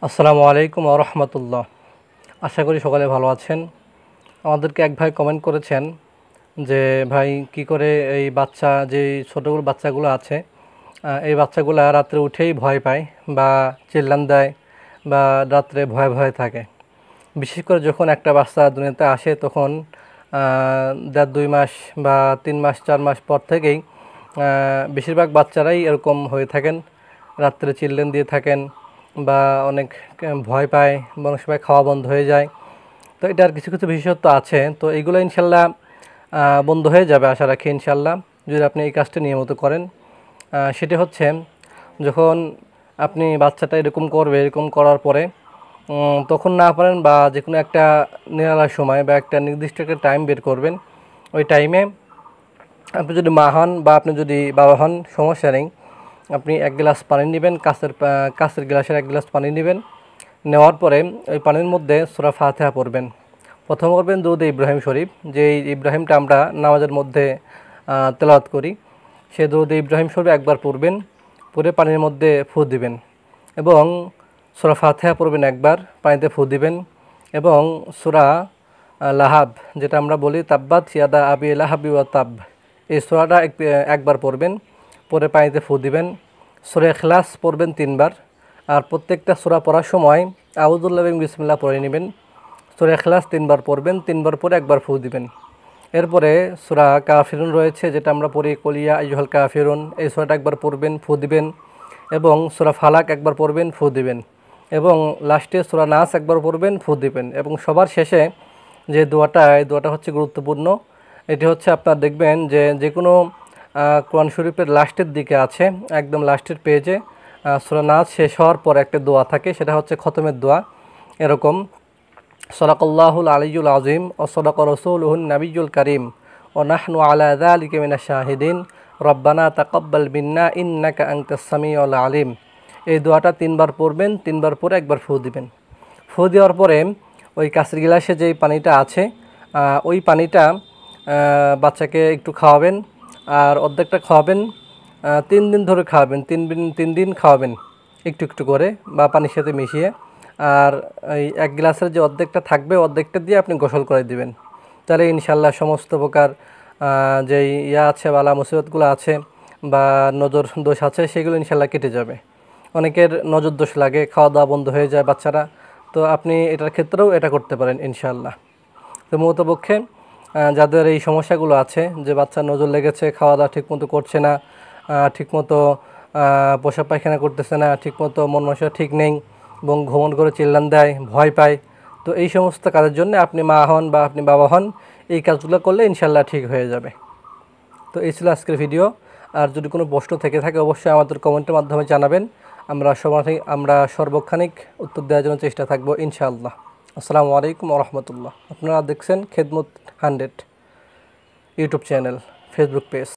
আসসালামু আলাইকুম ওয়া রাহমাতুল্লাহ। আশা করি সকলে ভালো আছেন। আমাদেরকে এক ভাই কমেন্ট করেছেন যে ভাই কি করে এই বাচ্চা যে ছোটোগুলো বাচ্চাগুলো আছে এই বাচ্চাগুলো রাত্রে উঠেই ভয় পায় বা চিল্লান দেয় বা রাত্রে ভয়ে ভয়ে থাকে। বিশেষ করে যখন একটা বাচ্চা দুনিয়াতে আসে তখন 1.5-2 মাস বা 3 মাস 4 মাস পর থেকেই বেশিরভাগ বাচ্চারাই এরকম হয়ে থাকেন, রাত্রে চিল্লেন দিয়ে থাকেন বা অনেক ভয় পায় বা অনেক সময় খাওয়া বন্ধ হয়ে যায়। তো এটার কিছু কিছু বিশেষত্ব আছে, তো এইগুলো ইনশাল্লাহ বন্ধ হয়ে যাবে আশা রাখি ইনশাল্লাহ, যদি আপনি এই কাজটা নিয়মিত করেন। সেটা হচ্ছে যখন আপনি বাচ্চাটা এরকম করবে, এরকম করার পরে তখন না পারেন বা যে কোনো একটা নিরালার সময় বা একটা নির্দিষ্ট একটা টাইম বের করবেন। ওই টাইমে আপনি যদি মা হন বা আপনি যদি বাবা হন সমস্যা নেই, আপনি 1 গ্লাস পানি নেবেন, কাঁচের গ্লাসের 1 গ্লাস পানি নেবেন। নেওয়ার পরে ওই পানির মধ্যে সূরা ফাতিহা পড়বেন। প্রথম করবেন দুরূদ ইব্রাহিম শরীফ, যে ইব্রাহিমটা আমরা নামাজের মধ্যে তেলাওয়াত করি, সেই দুরূদ ইব্রাহিম শরীফ একবার পড়বেন, পরে পানির মধ্যে ফু দিবেন এবং সূরা ফাতিহা পড়বেন একবার, পানিতে ফু দিবেন এবং সূরা লাহাব, যেটা আমরা বলি তাব্বাত ইয়াদা আবি লাহাবি ওয়া তাব, এই সূরাটা একবার পড়বেন, পরে পানিতে ফু দিবেন। সূরা ইখলাস পড়বেন 3 বার, আর প্রত্যেকটা সূরা পড়ার সময় আউযুবিল্লাহি মিনাশ বিসমিল্লাহ পড়ে নেবেন। সূরা ইখলাস 3 বার পড়বেন, 3 বার পরে একবার ফু দিবেন। এরপরে সূরা কাফিরুন রয়েছে, যেটা আমরা পড়ি কুল ইয়া আইয়ুহাল কাফিরুন, এই সূরাটা একবার পড়বেন, ফু দিবেন এবং সূরা ফালাক একবার পড়বেন, ফু দিবেন এবং লাস্টে সূরা নাস একবার পড়বেন, ফু দিবেন এবং সবার শেষে যে দোয়াটা, এই দোয়াটা হচ্ছে গুরুত্বপূর্ণ। এটি হচ্ছে আপনার দেখবেন যে কোনো কোরআন শরীফের লাস্টের দিকে আছে, একদম লাস্টের পেজে সূরা নাস শেষ হওয়ার পর একটা দোয়া থাকে, সেটা হচ্ছে খতমের দোয়া। এরকম সাদাকাল্লাহুল আলিয়্যুল আযীম ওয়া সাদাকা রাসূলুহুন নাবিয়্যুল কারীম ওয়া নাহনু আলা যালিকা মিনাশ শাহিদিন রব্বানা তাকাব্বাল মিন্না ইন্নাকা আনতাস সামিউল আলিম। এই দোয়াটা 3 বার পড়বেন, 3 বার পরে একবার ফু দিবেন। ফু দেওয়ার পরে ওই কাঁচের গ্লাসে যেই পানিটা আছে ওই পানিটা বাচ্চাকে একটু খাওয়াবেন, আর অর্ধেকটা খাওয়াবেন 3 দিন ধরে খাওয়াবেন, 3 দিন খাওয়াবেন একটু একটু করে বা পানির সাথে মিশিয়ে। আর এই 1 গ্লাসের যে অর্ধেকটা থাকবে, অর্ধেকটা দিয়ে আপনি গোসল করে দিবেন। তাহলে ইনশাল্লাহ সমস্ত প্রকার যেই আছে বালা মুসিবতগুলো আছে বা নজর দোষ আছে, সেগুলো ইনশাল্লাহ কেটে যাবে। অনেকের নজর দোষ লাগে, খাওয়া দাওয়া বন্ধ হয়ে যায় বাচ্চারা, তো আপনি এটার ক্ষেত্রেও এটা করতে পারেন ইনশাল্লাহ। তো মূলত পক্ষে যাদের এই সমস্যাগুলো আছে, যে বাচ্চার নজর লেগেছে, খাওয়া দাওয়া ঠিকমতো করছে না, ঠিকমতো পেশাব পায়খানা করতেছে না, ঠিকমতো মন মানসিকতা ঠিক নেই এবং ঘুমন করে চিল্লান দেয়, ভয় পায়, তো এই সমস্ত কাজের জন্য আপনি মা হন বা আপনি বাবা হন, এই কাজগুলো করলে ইনশাল্লাহ ঠিক হয়ে যাবে। তো এই ছিল আজকের ভিডিও। আর যদি কোনো প্রশ্ন থেকে থাকে অবশ্যই আমাদের কমেন্টের মাধ্যমে জানাবেন, আমরা সর্বক্ষণিক উত্তর দেওয়ার জন্য চেষ্টা থাকবো ইনশাআল্লাহ। আসসালামু আলাইকুম ওয়া রাহমাতুল্লাহ। আপনারা দেখছেন খেদমত 100 ইউটিউব চ্যানেল, ফেসবুক পেজ।